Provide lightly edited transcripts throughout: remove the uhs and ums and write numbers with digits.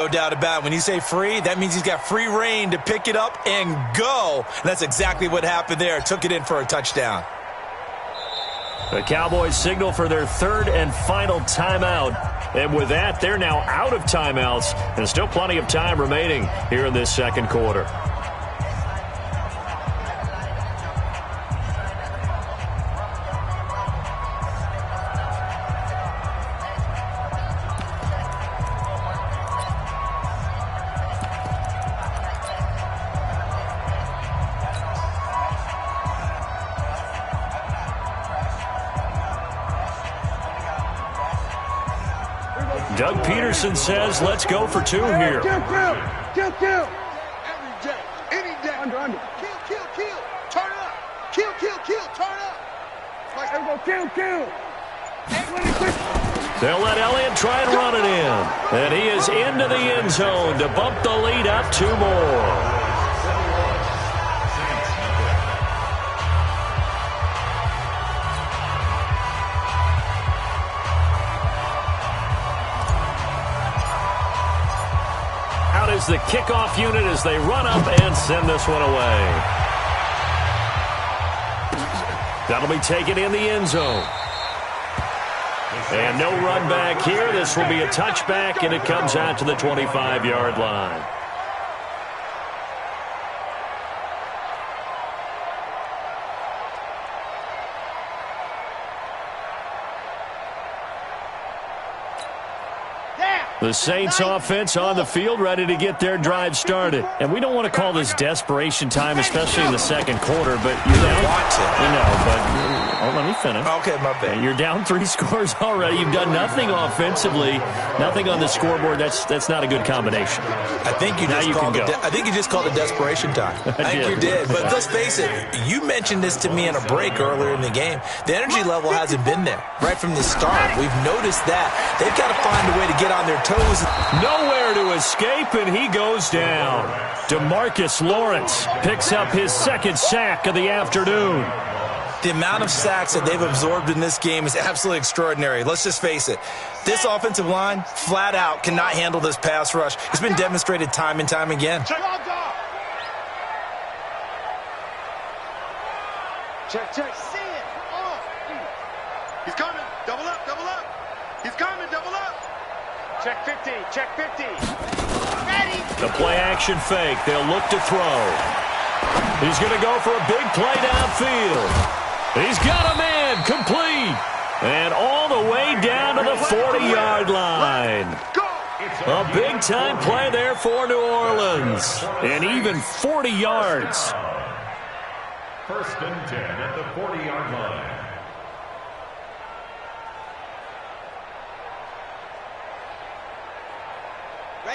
No doubt about it. When you say free, that means he's got free reign to pick it up and go. And that's exactly what happened there. Took it in for a touchdown. The Cowboys signal for their third and final timeout. And with that, they're now out of timeouts. And still plenty of time remaining here in this second quarter. Doug Peterson says, let's go for two here. Kill. Every day, any day. Under. Kill. Turn up. Kill. Turn up. Kill. They'll let Elliott try and run it in. And he is into the end zone to bump the lead up two more. Is the kickoff unit as they run up and send this one away. That'll be taken in the end zone. And no run back here. This will be a touchback, and it comes out to the 25-yard line. The Saints offense on the field, ready to get their drive started. And we don't want to call this desperation time, especially in the second quarter, but you're down. Let me finish. Okay, my bad. You're down 3 scores already. You've done nothing offensively, nothing on the scoreboard. That's not a good combination. I think you just called it desperation time. I think you did. But let's face it, you mentioned this to me in a break earlier in the game. The energy level hasn't been there right from the start. We've noticed that. They've got to find a way to get on their toes. Nowhere to escape, and he goes down. DeMarcus Lawrence picks up his second sack of the afternoon. The amount of sacks that they've absorbed in this game is absolutely extraordinary. Let's just face it. This offensive line, flat out, cannot handle this pass rush. It's been demonstrated time and time again. Check. See it. He's coming. Double up. He's coming. Double up. Check 50. Ready. The play action fake. They'll look to throw. He's going to go for a big play downfield. He's got a man, complete, and all the way down to the 40-yard line. A big-time play there for New Orleans, and even 40 yards. First and 10 at the 40-yard line.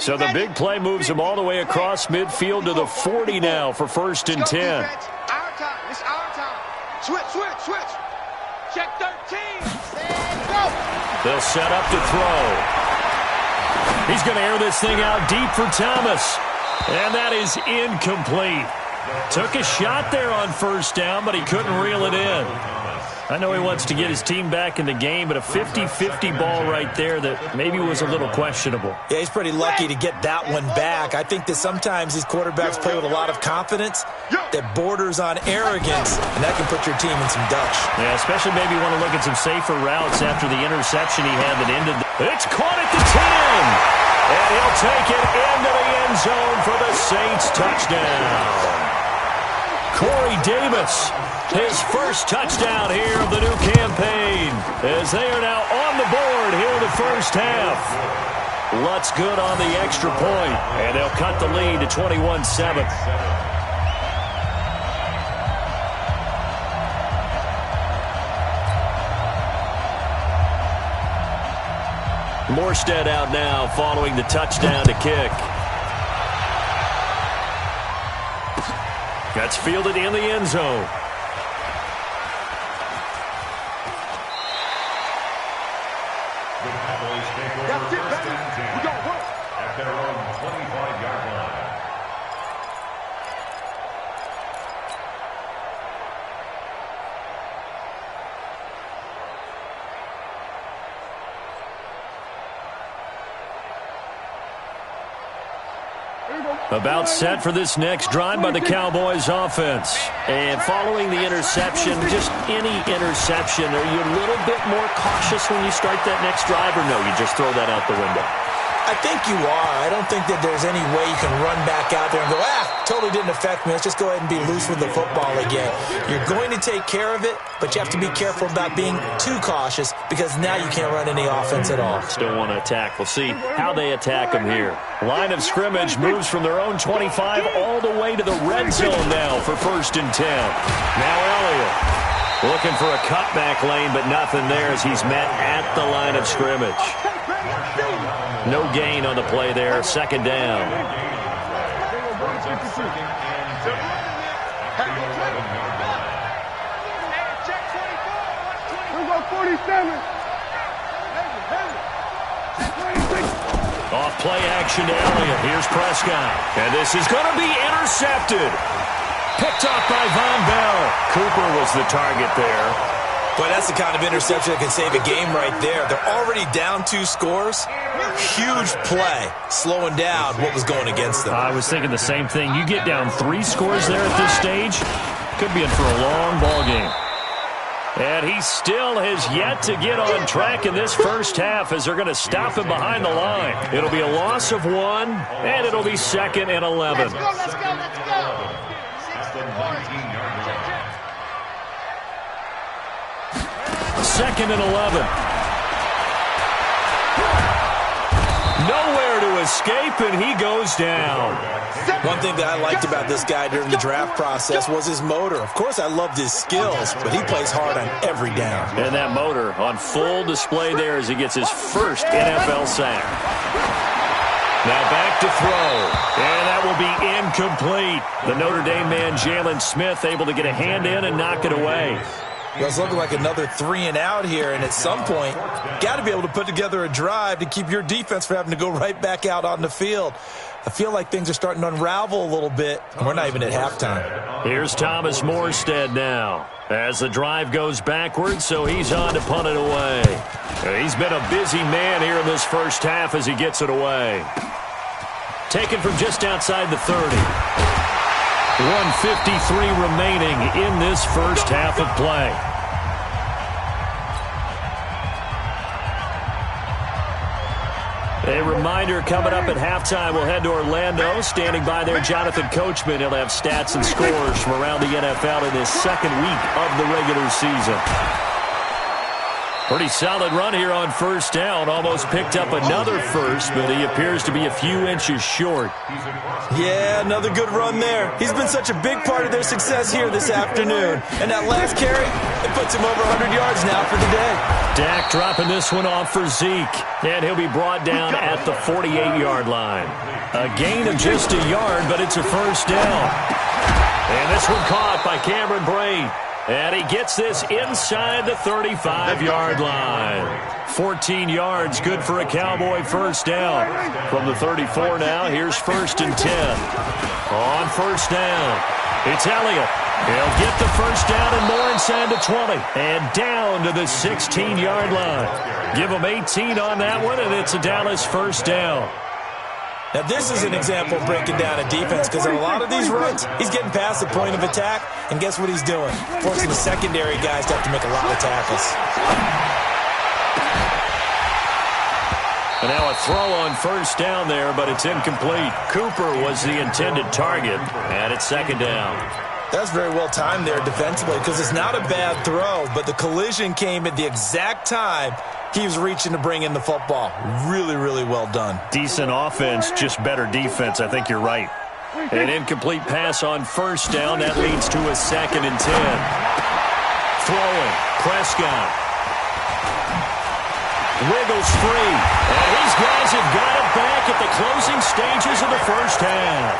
So the big play moves him all the way across midfield to the 40 now for first and 10. Our time. It's our time. Switch. Check 13. And go. They'll set up to throw. He's going to air this thing out deep for Thomas. And that is incomplete. Took a shot there on first down, but he couldn't reel it in. I know he wants to get his team back in the game, but a 50-50 ball right there that maybe was a little questionable. Yeah, he's pretty lucky to get that one back. I think that sometimes these quarterbacks play with a lot of confidence that borders on arrogance, and that can put your team in some dutch. Yeah, especially maybe want to look at some safer routes after the interception he had that ended. It's caught at the 10, and he'll take it into the end zone for the Saints touchdown. Corey Davis, his first touchdown here of the new campaign, as they are now on the board here in the first half. Lutz good on the extra point, and they'll cut the lead to 21-7. Morstead out now following the touchdown to kick. That's fielded in the end zone. The Cowboys take over first and 10 at their own 25-yard line. About set for this next drive by the Cowboys offense. And following the interception, just any interception, are you a little bit more cautious when you start that next drive, or no, you just throw that out the window? I think you are. I don't think that there's any way you can run back out there and go, totally didn't affect me. Let's just go ahead and be loose with the football again. You're going to take care of it, but you have to be careful about being too cautious because now you can't run any offense at all. Still want to attack. We'll see how they attack them here. Line of scrimmage moves from their own 25 all the way to the red zone now for 1st and 10. Now Elliott looking for a cutback lane, but nothing there as he's met at the line of scrimmage. No gain on the play there. 2nd down. Off play action to Elliott. Here's Prescott. And this is going to be intercepted. Picked off by Von Bell. Cooper was the target there. But that's the kind of interception that can save a game right there. They're already down 2 scores. Huge play, slowing down what was going against them. I was thinking the same thing. You get down 3 scores there at this stage, could be in for a long ball game. And he still has yet to get on track in this first half as they're going to stop him behind the line. It'll be a loss of 1, and it'll be 2nd and 11. Let's go, let's go, let's go. 2nd and 11. Nowhere to escape, and he goes down. One thing that I liked about this guy during the draft process was his motor. Of course, I loved his skills, but he plays hard on every down. And that motor on full display there as he gets his first NFL sack. Now back to throw, and that will be incomplete. The Notre Dame man, Jalen Smith, able to get a hand in and knock it away. Well, it's looking like another 3 and out here, and at some point, got to be able to put together a drive to keep your defense from having to go right back out on the field. I feel like things are starting to unravel a little bit, and we're not even at halftime. Here's Thomas Morstead now as the drive goes backwards, so he's on to punt it away. He's been a busy man here in this first half as he gets it away. Taken from just outside the 30. 1:53 remaining in this first half of play. A reminder coming up at halftime, we'll head to Orlando. Standing by there, Jonathan Coachman. He'll have stats and scores from around the NFL in this 2nd week of the regular season. Pretty solid run here on 1st down. Almost picked up another first, but he appears to be a few inches short. Yeah, another good run there. He's been such a big part of their success here this afternoon. And that last carry, it puts him over 100 yards now for the day. Dak dropping this one off for Zeke, and he'll be brought down at the 48-yard line. A gain of just a yard, but it's a 1st down. And this one caught by Cameron Brate. And he gets this inside the 35-yard line. 14 yards, good for a Cowboy 1st down. From the 34 now, here's 1st and 10. On 1st down, it's Elliott. He'll get the 1st down and more inside the 20. And down to the 16-yard line. Give him 18 on that one, and it's a Dallas 1st down. Now, this is an example of breaking down a defense because in a lot of these runs, he's getting past the point of attack, and guess what he's doing? Forcing the secondary guys to have to make a lot of tackles. And now a throw on 1st down there, but it's incomplete. Cooper was the intended target, and it's 2nd down. That's very well timed there defensively because it's not a bad throw, but the collision came at the exact time he was reaching to bring in the football. Really, really well done. Decent offense, just better defense. I think you're right. An incomplete pass on 1st down. That leads to a 2nd and 10. Throwing. Prescott. Wiggles free. And these guys have got it back at the closing stages of the first half.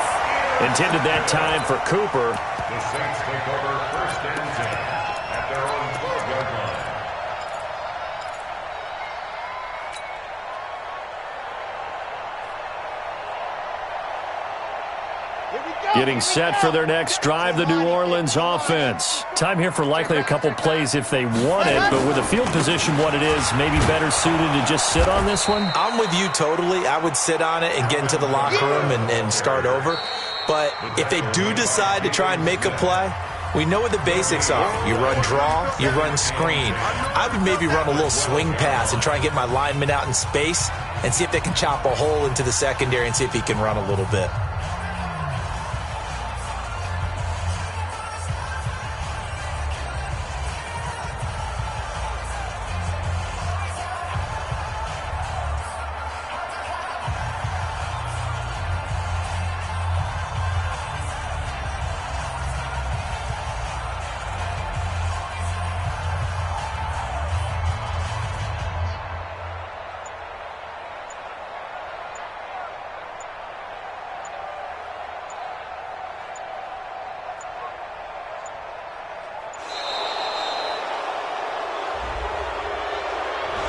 Intended that time for Cooper. The Saints take over 1st and 10 at their own 12-yard line. Getting set for their next drive, the New Orleans offense. Time here for likely a couple plays if they want it, but with the field position what it is, maybe better suited to just sit on this one? I'm with you totally. I would sit on it and get into the locker room and start over. But if they do decide to try and make a play, we know what the basics are. You run draw, you run screen. I would maybe run a little swing pass and try and get my lineman out in space and see if they can chop a hole into the secondary and see if he can run a little bit.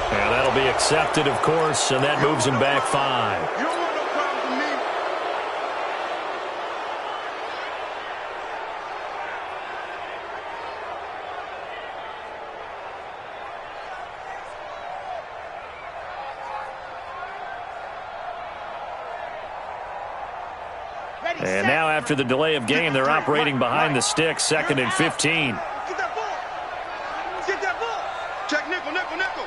And that'll be accepted, of course, and that moves him back 5. You don't want no problems with me. And now after the delay of game, they're operating behind the sticks, 2nd and 15. Get that ball. Get that ball. Check nickel, nickel, nickel.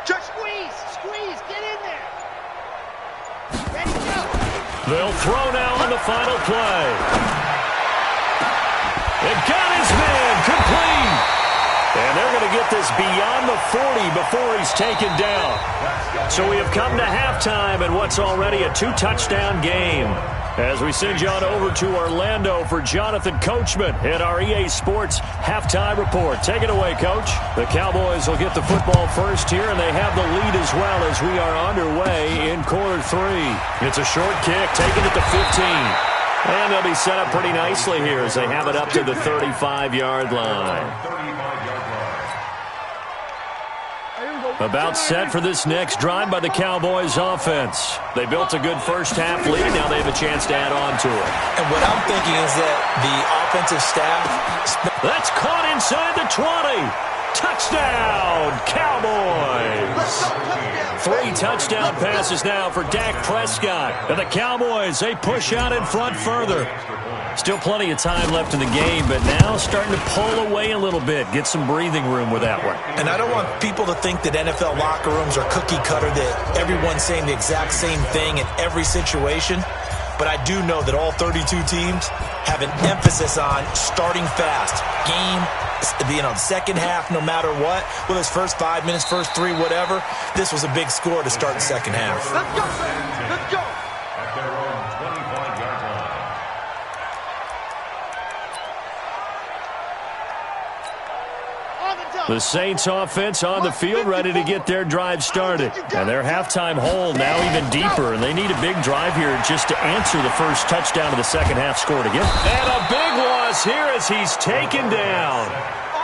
Check squeeze. Squeeze. Get in there. Ready, go. They'll throw now on the final play. It got his man complete. And they're going to get this beyond the 40 before he's taken down. So we have come to halftime in what's already a 2-touchdown game. As we send you on over to Orlando for Jonathan Coachman in our EA Sports halftime report. Take it away, Coach. The Cowboys will get the football first here, and they have the lead as well as we are underway in quarter 3. It's a short kick, taken at the 15. And they'll be set up pretty nicely here as they have it up to the 35-yard line. About set for this next drive by the Cowboys offense. They built a good first half lead. Now they have a chance to add on to it. And what I'm thinking is that the offensive staff... That's caught inside the 20. Touchdown, Cowboys. 3 touchdown passes now for Dak Prescott. And the Cowboys, they push out in front further. Still plenty of time left in the game, but now starting to pull away a little bit. Get some breathing room with that one. And I don't want people to think that NFL locker rooms are cookie cutter, that everyone's saying the exact same thing in every situation. But I do know that all 32 teams have an emphasis on starting fast. Game, second half, no matter what. Whether it's first 5 minutes, first 3, whatever. This was a big score to start the second half. Let's go. Let's go. At their own 25-yard line. The Saints offense on the field, ready to get their drive started. And their halftime hole now even deeper, and they need a big drive here just to answer the first touchdown of the second half scored again. And a big loss here as he's taken down.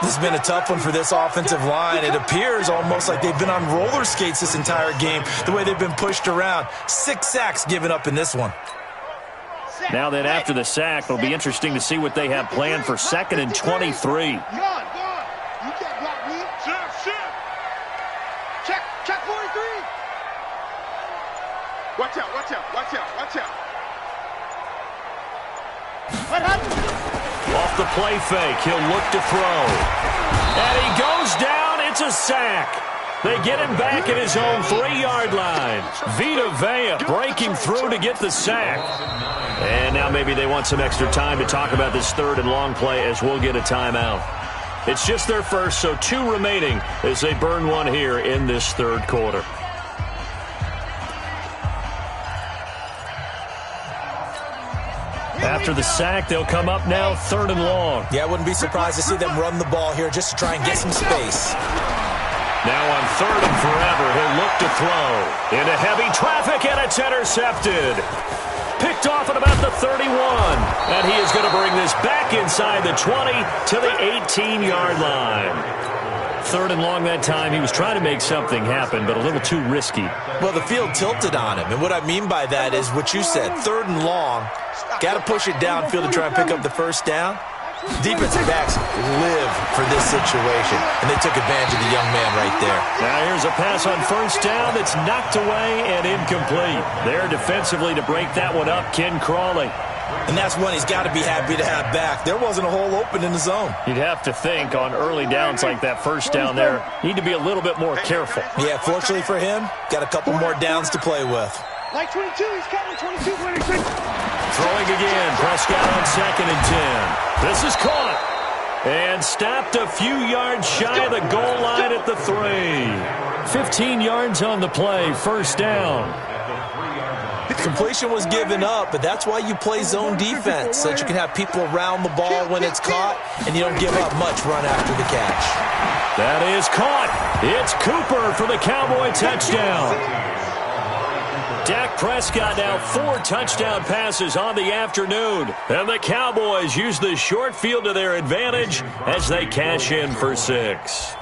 This has been a tough one for this offensive line. It appears almost like they've been on roller skates this entire game, the way they've been pushed around. 6 sacks given up in this one. Now then, after the sack, it'll be interesting to see what they have planned for 2nd and 23. Check 43. Watch out, watch out, watch out, watch out. What happened? Off the play fake, he'll look to throw. And he goes down, it's a sack. They get him back at his own 3-yard line. Vita Vea breaking through to get the sack. And now maybe they want some extra time to talk about this 3rd and long play as we'll get a timeout. It's just their first, so 2 remaining as they burn one here in this 3rd quarter. After the sack, they'll come up now 3rd and long. Yeah, I wouldn't be surprised to see them run the ball here just to try and get some space. Now on 3rd and forever, he'll look to throw. Into heavy traffic, and it's intercepted. Picked off at about the 31. And he is going to bring this back inside the 20 to the 18-yard line. 3rd and long that time. He was trying to make something happen, but a little too risky. Well, the field tilted on him, and what I mean by that is what you said, 3rd and long, got to push it downfield to try and pick up the first down. Defensive backs live for this situation, and they took advantage of the young man right there. Now here's a pass on 1st down that's knocked away and incomplete. There defensively to break that one up, Ken Crawley. And that's one he's got to be happy to have back. There wasn't a hole open in the zone. You'd have to think on early downs like that 1st down there, need to be a little bit more careful. Yeah, fortunately for him, got a couple more downs to play with. Like 22, he's cutting 22, 26. Throwing again, Prescott on 2nd and 10. This is caught. And stopped a few yards shy of the goal line at the 3. 15 yards on the play, 1st down. Completion was given up, but that's why you play zone defense, so that you can have people around the ball when it's caught, and you don't give up much run after the catch. That is caught. It's Cooper for the Cowboy touchdown. Dak Prescott now 4 touchdown passes on the afternoon, and the Cowboys use the short field to their advantage as they cash in for 6.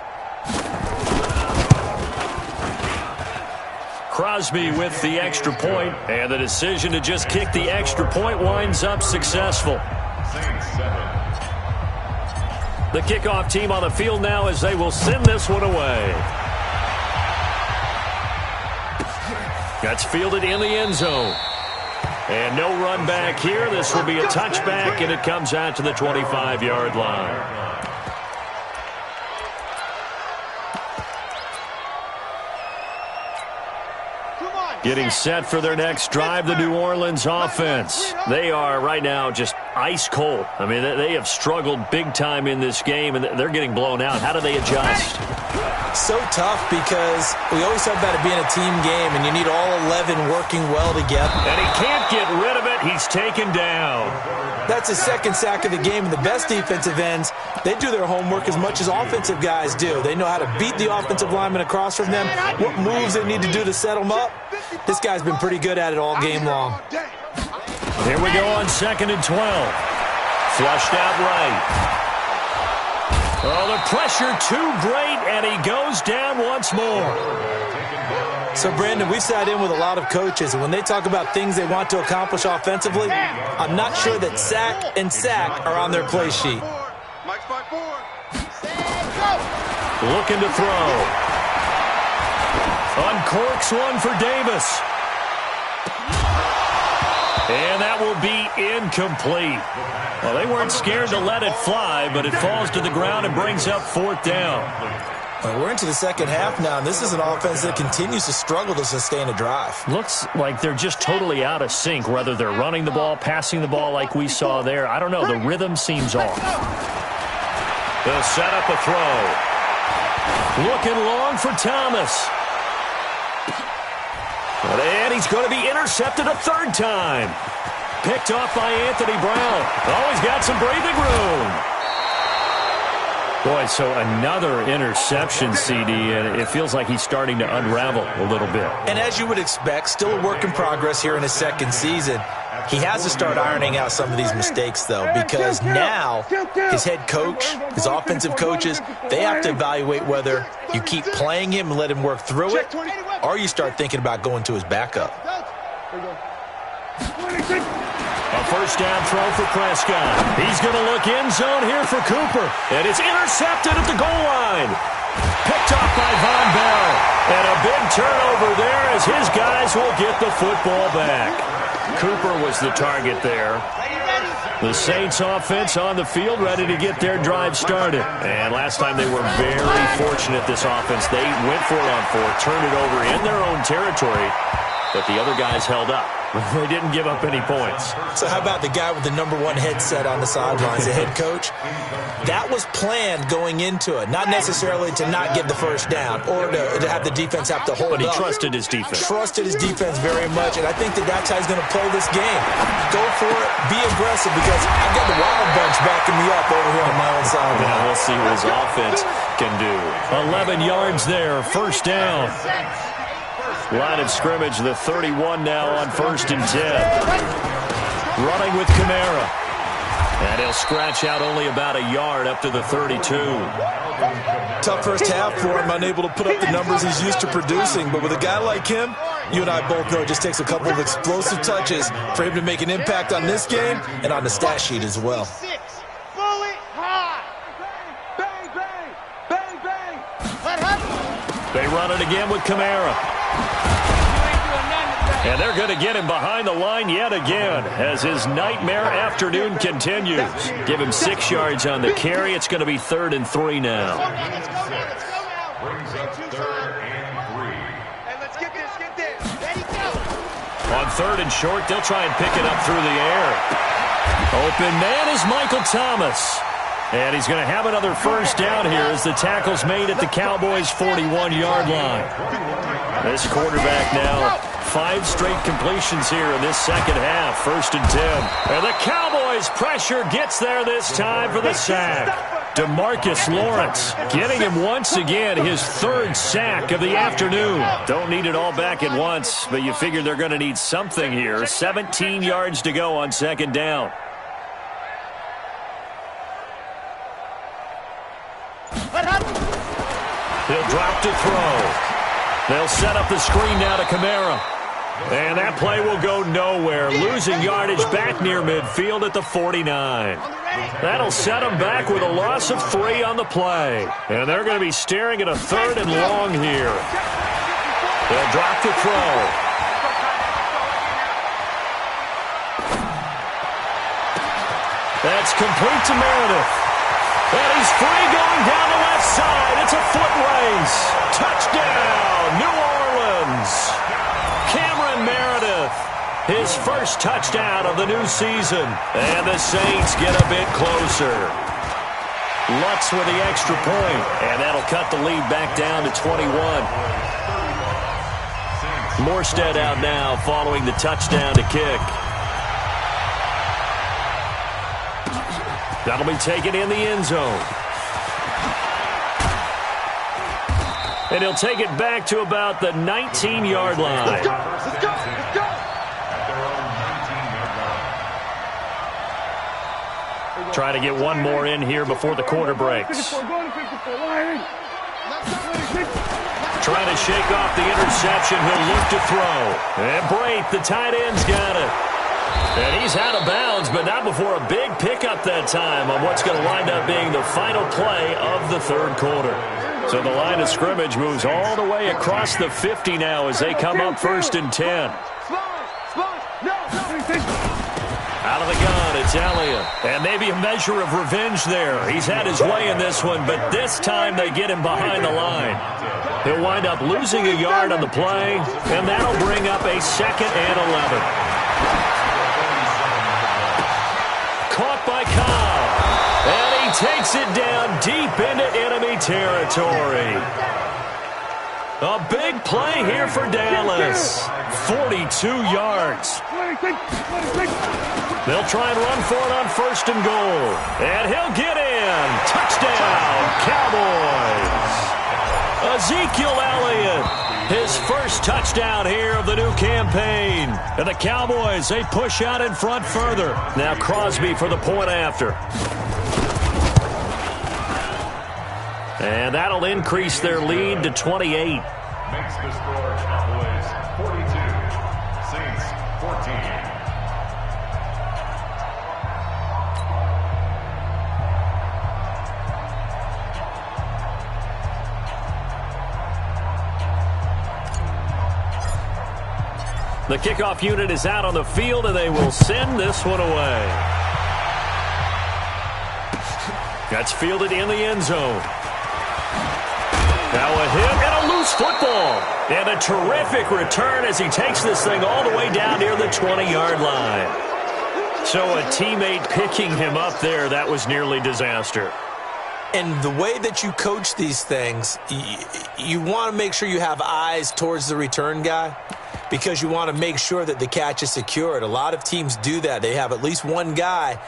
Crosby with the extra point, and the decision to just kick the extra point winds up successful. The kickoff team on the field now as they will send this one away. That's fielded in the end zone. And no run back here. This will be a touchback, and it comes out to the 25-yard line. Getting set for their next drive, the New Orleans offense. They are right now just ice cold. I mean, they have struggled big time in this game, and they're getting blown out. How do they adjust? So tough because we always talk about it being a team game, and you need all 11 working well together. And he can't get rid of it. He's taken down. That's his 2nd sack of the game, and the best defensive ends, they do their homework as much as offensive guys do. They know how to beat the offensive lineman across from them, what moves they need to do to set them up. This guy's been pretty good at it all game long. Here we go on 2nd and 12. Flushed out right. Oh, the pressure too great, and he goes down once more. So, Brandon, we've sat in with a lot of coaches, and when they talk about things they want to accomplish offensively, I'm not sure that sack and sack are on their play sheet. Looking to throw. Uncorks one for Davis. And that will be incomplete. Well, they weren't scared to let it fly, but it falls to the ground and brings up 4th down. Well, we're into the 2nd half now, and this is an offense that continues to struggle to sustain a drive. Looks like they're just totally out of sync, whether they're running the ball, passing the ball like we saw there. I don't know. The rhythm seems off. They'll set up a throw. Looking long for Thomas. And he's going to be intercepted a 3rd time. Picked off by Anthony Brown. Oh, he's got some breathing room. Boy, so another interception, CD, and it feels like he's starting to unravel a little bit. And as you would expect, still a work in progress here in his 2nd season. He has to start ironing out some of these mistakes, though, because now his head coach, his offensive coaches, they have to evaluate whether you keep playing him and let him work through it, or you start thinking about going to his backup. A 1st down throw for Prescott. He's going to look end zone here for Cooper. And it's intercepted at the goal line. Picked off by Von Bell. And a big turnover there as his guys will get the football back. Cooper was the target there. The Saints offense on the field ready to get their drive started. And last time they were very fortunate, this offense. They went for it on 4th, turned it over in their own territory, but the other guys held up. They didn't give up any points. So how about the guy with the #1 headset on the sidelines, the head coach? That was planned going into it, not necessarily to not get the 1st down or to have the defense have to hold up. But he trusted his defense. Trusted his defense very much, and I think that's how he's going to play this game. Go for it, be aggressive, because I've got the Wild Bunch backing me up over here on my own sideline. Now we'll see what his offense can do. 11 yards there, 1st down. Line of scrimmage, the 31 now on 1st and 10. Running with Kamara. And he'll scratch out only about a yard up to the 32. tough first half for him, unable to put up the numbers he's used to producing. But with a guy like him, you and I both know it just takes a couple of explosive touches for him to make an impact on this game and on the stat sheet as well. They run it again with Kamara. And they're going to get him behind the line yet again as his nightmare afternoon continues. Give him 6 yards on the carry. It's going to be 3rd and 3 now. Let's go. Brings up 3rd and 3. Hey, let's get this. Ready, go. On 3rd and short, they'll try and pick it up through the air. Open man is Michael Thomas. And he's going to have another first down here as the tackle's made at the Cowboys' 41-yard line. This quarterback now 5 straight completions here in this second half. 1st and 10. And the Cowboys' pressure gets there this time for the sack. DeMarcus Lawrence getting him once again his 3rd sack of the afternoon. Don't need it all back at once, but you figure they're going to need something here. 17 yards to go on 2nd down. He'll drop to throw. They'll set up the screen now to Kamara. And that play will go nowhere. Losing yardage back near midfield at the 49. That'll set them back with a loss of 3 on the play. And they're going to be staring at a 3rd and long here. They'll drop to throw. That's complete to Meredith. And he's free going down the left side. It's a foot race. Touchdown, New Orleans. Cameron Meredith, his first touchdown of the new season. And the Saints get a bit closer. Lutz with the extra point. And that'll cut the lead back down to 21. Morstead out now following the touchdown to kick. That'll be taken in the end zone. And he'll take it back to about the 19-yard line. Let's go. Trying to get one more in here before the quarter breaks. Trying to shake off the interception. He'll look to throw. And Brate, the tight end's got it. And he's out of bounds, but not before a big pickup that time on what's going to wind up being the final play of the 3rd quarter. So the line of scrimmage moves all the way across the 50 now as they come up 1st and 10. Out of the gun, it's Elliott. And maybe a measure of revenge there. He's had his way in this one, but this time they get him behind the line. He'll wind up losing a yard on the play, and that'll bring up a 2nd and 11. Caught by Cobb. And he takes it down deep into enemy territory. A big play here for Dallas. 42 yards. They'll try and run for it on 1st and goal. And he'll get in. Touchdown, Cowboys. Ezekiel Elliott, his first touchdown here of the new campaign. And the Cowboys, they push out in front further. Now Crosby for the point after. And that'll increase their lead to 28. Makes the score Cowboys 42, Saints 14. The kickoff unit is out on the field, and they will send this one away. That's fielded in the end zone. Now a hit and a loose football. And a terrific return as he takes this thing all the way down near the 20-yard line. So a teammate picking him up there, that was nearly disaster. And the way that you coach these things, you want to make sure you have eyes towards the return guy because you want to make sure that the catch is secured. A lot of teams do that. They have at least one guy.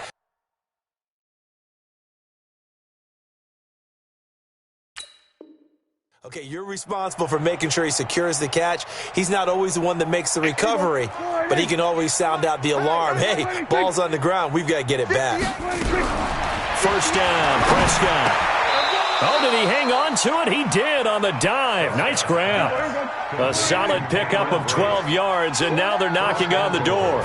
Okay, you're responsible for making sure he secures the catch. He's not always the one that makes the recovery, but he can always sound out the alarm. Hey, ball's on the ground. We've got to get it back. First down, Prescott. Oh, did he hang on to it? He did on the dive. Nice grab. A solid pickup of 12 yards, and now they're knocking on the door.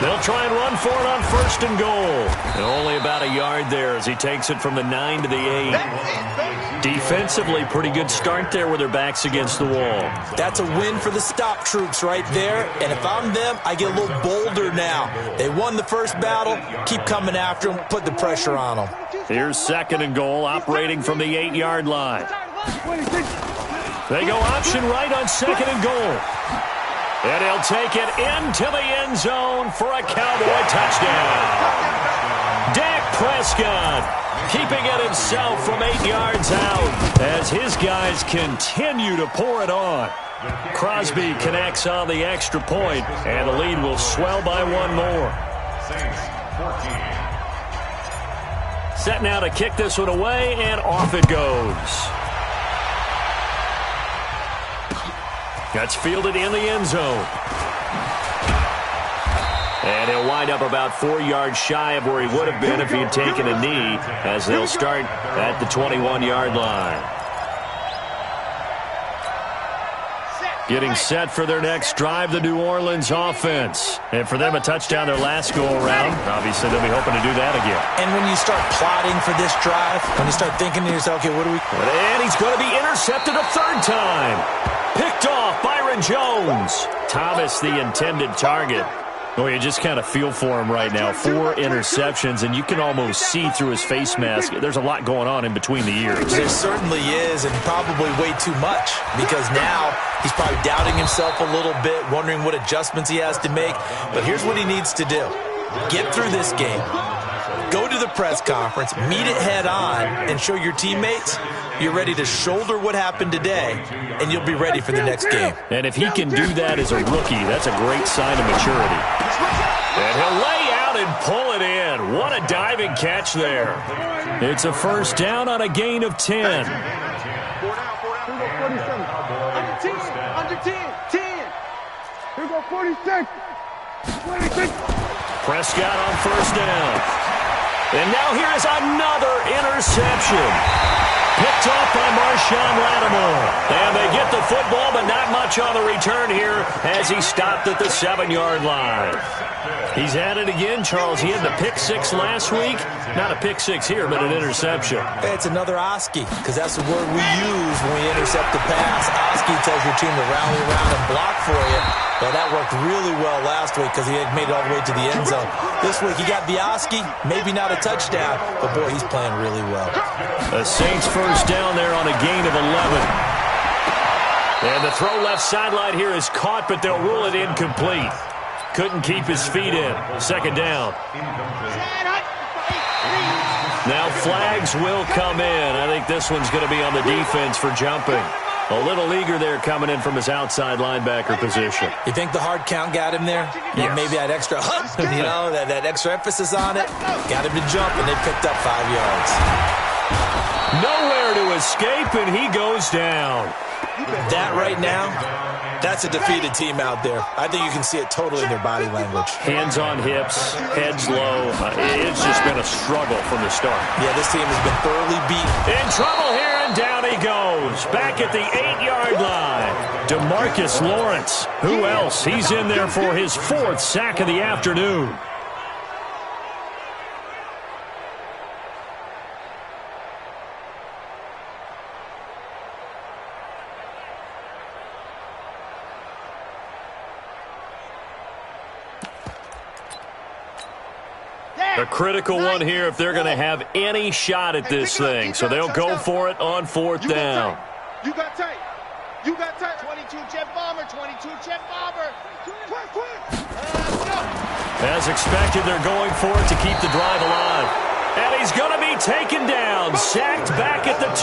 They'll try and run for it on 1st and goal. And only about a yard there as he takes it from the 9 to the 8. Defensively, pretty good start there with their backs against the wall. That's a win for the stop troops right there. And if I'm them, I get a little bolder now. They won the first battle. Keep coming after them. Put the pressure on them. Here's 2nd and goal, operating from the 8-yard line. They go option right on 2nd and goal. And he'll take it into the end zone for a Cowboy touchdown. Dak Prescott keeping it himself from 8 yards out as his guys continue to pour it on. Crosby connects on the extra point, and the lead will swell by one more. Set now to kick this one away, and off it goes. That's fielded in the end zone. And he'll wind up about 4 yards shy of where he would have been if he had taken a knee, as they'll start at the 21-yard line. Getting set for their next drive, the New Orleans offense. And for them, a touchdown their last go-around. Obviously, they'll be hoping to do that again. And when you start plotting for this drive, when you start thinking to yourself, okay, what do we... And he's going to be intercepted a 3rd time. Picked off Byron Jones. Thomas, the intended target. Oh, you just kind of feel for him right now. 4 interceptions, and you can almost see through his face mask. There's a lot going on in between the ears. There certainly is, and probably way too much, because now he's probably doubting himself a little bit, wondering what adjustments he has to make. But here's what he needs to do. Get through this game. Go to the press conference, meet it head on, and show your teammates you're ready to shoulder what happened today, and you'll be ready for the next game. And if he can do that as a rookie, that's a great sign of maturity. And he'll lay out and pull it in. What a diving catch there. It's a 1st down on a gain of 10. 4 down. Under 10. 10. Here go 46. 26. Prescott on 1st down. And now here is another interception. Picked off by Marshawn Lattimore. And they get the football, but not much on the return here as he stopped at the 7-yard line. He's at it again, Charles. He had the pick 6 last week. Not a pick 6 here, but an interception. It's another Oski, because that's the word we use when we intercept the pass. Oski tells your team to rally around and block for you. Well, that worked really well last week because he had made it all the way to the end zone. This week he got the Oski, maybe not a touchdown, but boy, he's playing really well. The Saints 1st down there on a gain of 11. And the throw left sideline here is caught, but they'll rule it incomplete. Couldn't keep his feet in. 2nd down. Now flags will come in. I think this one's going to be on the defense for jumping. A little eager there coming in from his outside linebacker position. You think the hard count got him there? Yes. Maybe that extra, that extra emphasis on it. Got him to jump, and they picked up 5 yards. Nowhere to escape, and he goes down. That right now, that's a defeated team out there. I think you can see it totally in their body language. Hands on hips, heads low. It's just been a struggle from the start. Yeah, this team has been thoroughly beaten. In trouble here, and down he goes. Back at the 8-yard line. DeMarcus Lawrence. Who else? He's in there for his 4th sack of the afternoon. A critical one here if they're going to have any shot at this thing. So they'll go for it on 4th down. You got tight. You got tight. 22 jet bomber. 22 jet bomber. Quick. As expected, they're going for it to keep the drive alive. And he's going to be taken down. Sacked back at the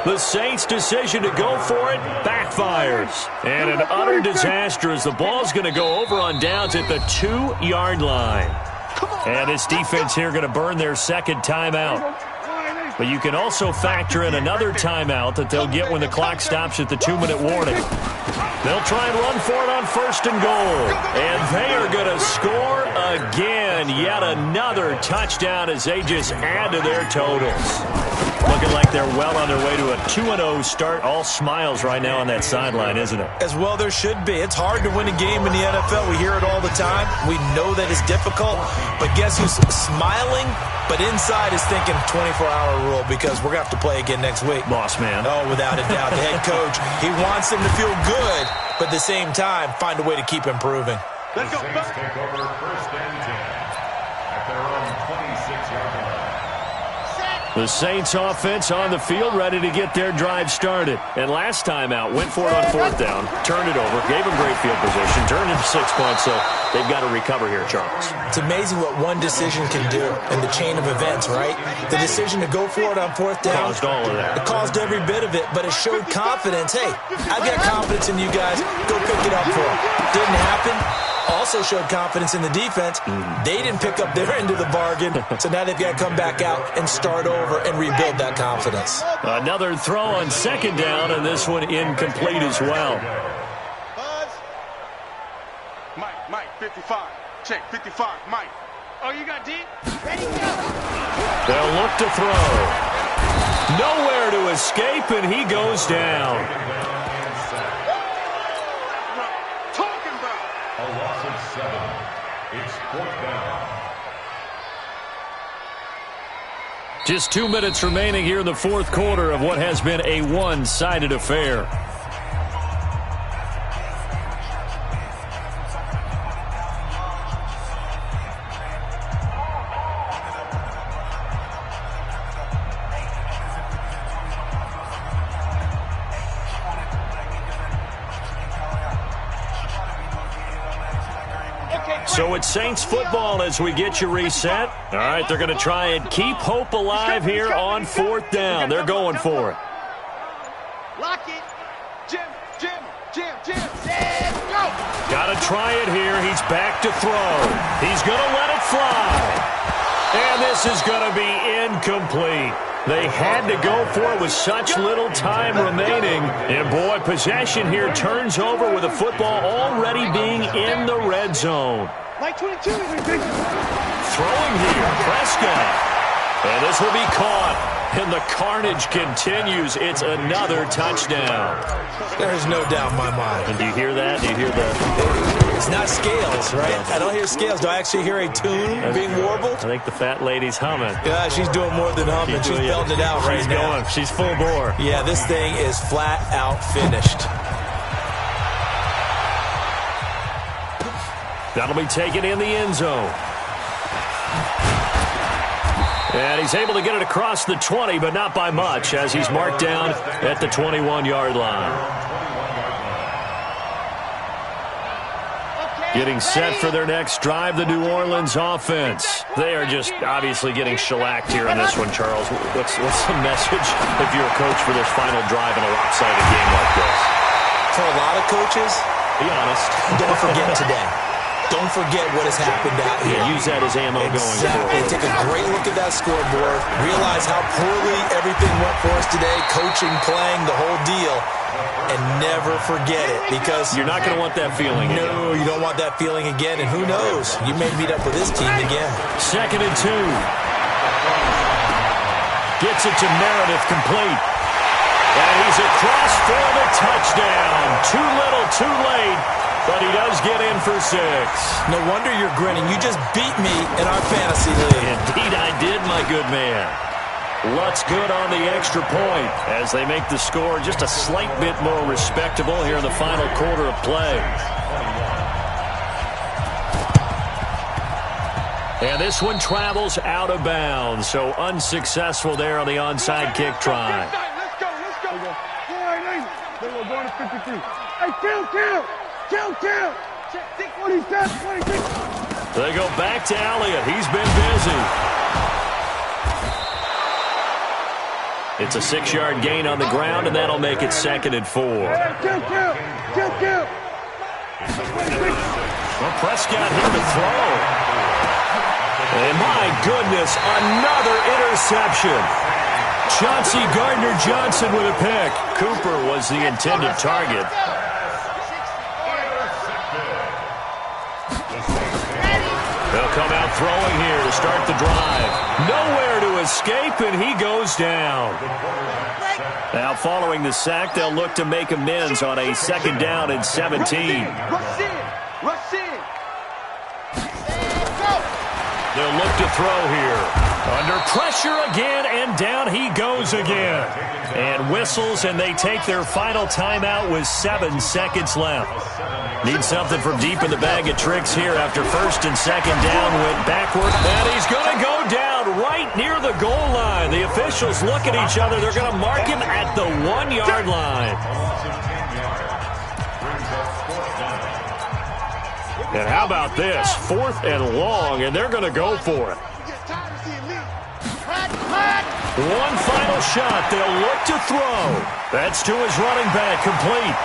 2. The Saints' decision to go for it backfires. And an utter disaster as the ball's going to go over on downs at the 2-yard line. And this defense here going to burn their 2nd timeout. But you can also factor in another timeout that they'll get when the clock stops at the 2-minute warning. They'll try and run for it on 1st and goal. And they are going to score again. Yet another touchdown as they just add to their totals. Looking like they're well on their way to a 2-0 start. All smiles right now on that sideline, isn't it? As well there should be. It's hard to win a game in the NFL. We hear it all the time. We know that it's difficult. But guess who's smiling? But inside is thinking 24-hour rule because we're going to have to play again next week. Boss man. Oh, without a doubt. The head coach, he wants them to feel good, but at the same time, find a way to keep improving. Let's go. Saints take over 1st and 10 at their own 26-yard line. The Saints offense on the field, ready to get their drive started. And last time out, went for it on 4th down, turned it over, gave them great field position, turned into 6 points, so they've got to recover here, Charles. It's amazing what one decision can do in the chain of events, right? The decision to go for it on 4th down. Caused all of that. It caused every bit of it, but it showed confidence. Hey, I've got confidence in you guys. Go pick it up for them. Didn't happen. Also showed confidence in the defense. They didn't pick up their end of the bargain, so now they've got to come back out and start over and rebuild that confidence. Another throw on 2nd down, and this one incomplete as well. Buzz. Mike, 55. Check, 55, Mike. Oh, you got D? Ready, go. They'll look to throw. Nowhere to escape, and he goes down. A loss of 7. It's 4th down. Just 2 minutes remaining here in the 4th quarter of what has been a one-sided affair. So it's Saints football as we get you reset. All right, they're going to try and keep hope alive here on 4th down. They're going for it. Lock it. Jim. Set, go. Got to try it here. He's back to throw. He's going to let it fly. And this is going to be incomplete. They had to go for it with such little time remaining. And, boy, possession here turns over with the football already being in the red zone. Like 22. Throwing here, Prescott. And this will be caught. And the carnage continues. It's another touchdown. There's no doubt in my mind. And do you hear that? Do you hear the... It's not scales, right? I don't hear scales. Do I actually hear a tune being warbled? I think the fat lady's humming. Yeah, she's doing more than humming. She's belting it out right now. She's full bore. Yeah, this thing is flat out finished. That'll be taken in the end zone. And he's able to get it across the 20, but not by much, as he's marked down at the 21-yard line. Getting set for their next drive, the New Orleans offense. They are just obviously getting shellacked here in this one, Charles. What's the message if you're a coach for this final drive in a lopsided game like this? For a lot of coaches, be honest, don't forget today. Don't forget what has happened out here. Yeah, use that as ammo going forward. Take a great look at that scoreboard. Realize how poorly everything went for us today. Coaching, playing, the whole deal. And never forget it, because you're not going to want that feeling again. No, you don't want that feeling again. And who knows? You may meet up with this team again. 2nd and 2. Gets it to Meredith, complete. And he's across for the touchdown. Too little, too late. But he does get in for 6. No wonder you're grinning. You just beat me in our fantasy league. Indeed I did, my good man. Lutz good on the extra point as they make the score just a slight bit more respectable here in the final quarter of play. And this one travels out of bounds, so unsuccessful there on the onside kick try. Let's go. Then we're going to 53. Hey, kill. Check, 26. They go back to Elliott. He's been busy. It's a 6-yard gain on the ground, and that'll make it 2nd and 4. Kill. Well, Prescott here to throw. And my goodness, another interception. Chauncey Gardner-Johnson with a pick. Cooper was the intended target. They'll come out throwing here to start the drive. Nowhere to escape, and he goes down. Now, following the sack, they'll look to make amends on a 2nd down and 17. Rush in. Rush in. They'll look to throw here. Under pressure again, and down he goes again. And whistles, and they take their final timeout with 7 seconds left. Need something from deep in the bag of tricks here after 1st and 2nd down. Went backward, and he's going to go down right near the goal line. The officials look at each other. They're going to mark him at the 1-yard line. And how about this? 4th and long, and they're going to go for it. One final shot. They'll look to throw. That's to his running back, complete.